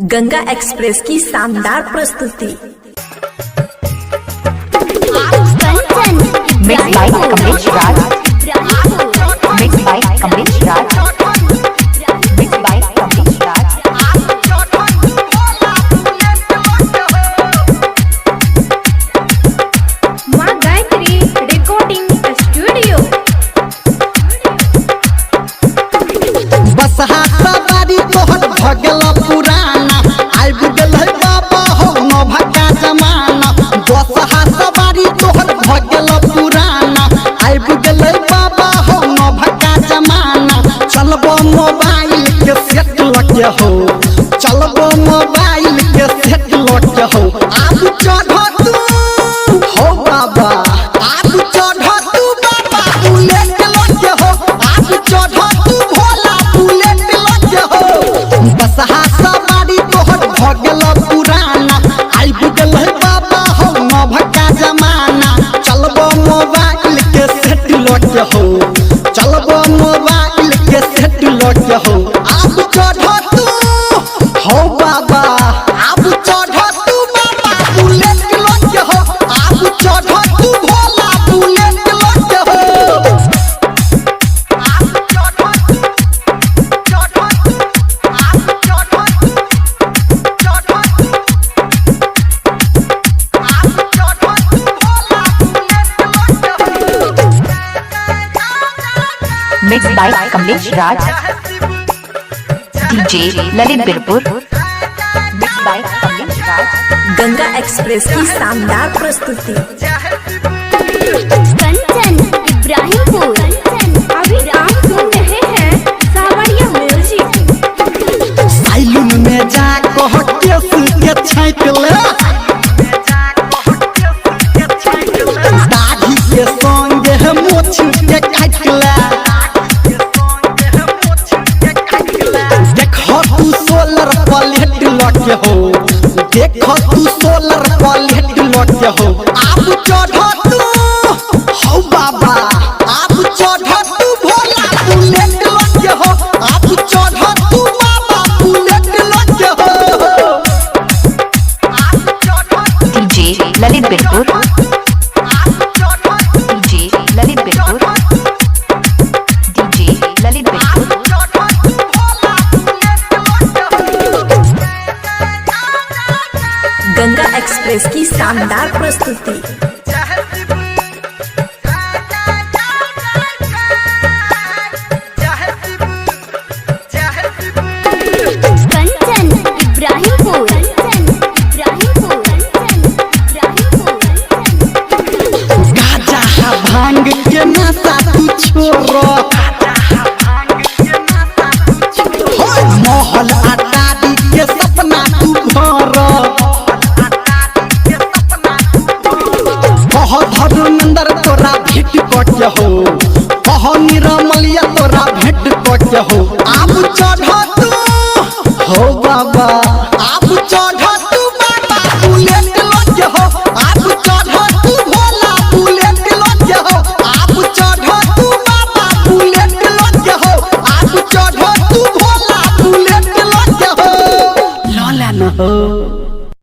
Ganga express की शानदार प्रस्तुति। Mix by Kamlesh Raj, mix by Kamlesh Raj, mix by Kamlesh Raj. माँ गायत्री रिकॉर्डिंग स्टूडियो। बसहा सवारी तोहर भगल पुराना, आबि गेलै बाबा हो नौभका जमाना। बसहा सवारी तोहर भगल पुराना, आबि गेलै बाबा हो नौभका जमाना। चलबो मोबाइल के सेट लगे हो, चलबो मोबाइल के सेट लगे हो। आब चढ़ तू हो बाबा, आब चढ़ तू बाबा बुलेट लगे हो। आब चढ़ तू भोला बुलेट लगे हो। बसहा सवारी तोहर भगल पुराना, आबि गेलै बाबा हो नौभका जमाना। चलबो मोबाइल के सेट लगे हो, चलबो मोबाइल के सेट लगे हो। आब चढ़ तू हो बाबा, आब चढ़ तू बाबा बुलेट लगे हो। आब चढ़ तू भोला बुलेट लगे हो। Mix by Kamlesh Raj, DJ Lalit Birpur, mix by Kamlesh Raj. Ganga express की शानदार प्रस्तुति। कंचन इब्राहिमपुर। अभी आप सुन रहे हैं सावरिया म्यूजिक। साइलून में जा कह केस के छाँट ले, दाढ़ी के संगे मोछ के काट ले। देख तू सोलर प्लेट लगे हो, देख तू सोलर प्लेट लगे हो। आब चढ़ तू हो बाबा, आब चढ़ तू भोला बुलेट लगे हो। आब चढ़ तू बाबा बुलेट लगे हो। DJ Lalit Birpur, DJ Lalit Birpur, DJ Lalit Birpur. Ganga express की शानदार प्रस्तुति। कंचन इब्राहिमपुर। गाजा भांग के नशा तू छोड़, महल अटारी के सपना तू भर। कह धर्मेंद्र तोरा भेंट कटे हो, कह निरमलिया तोरा भेंट कटे हो। आब चढ़ तू हो बाबा,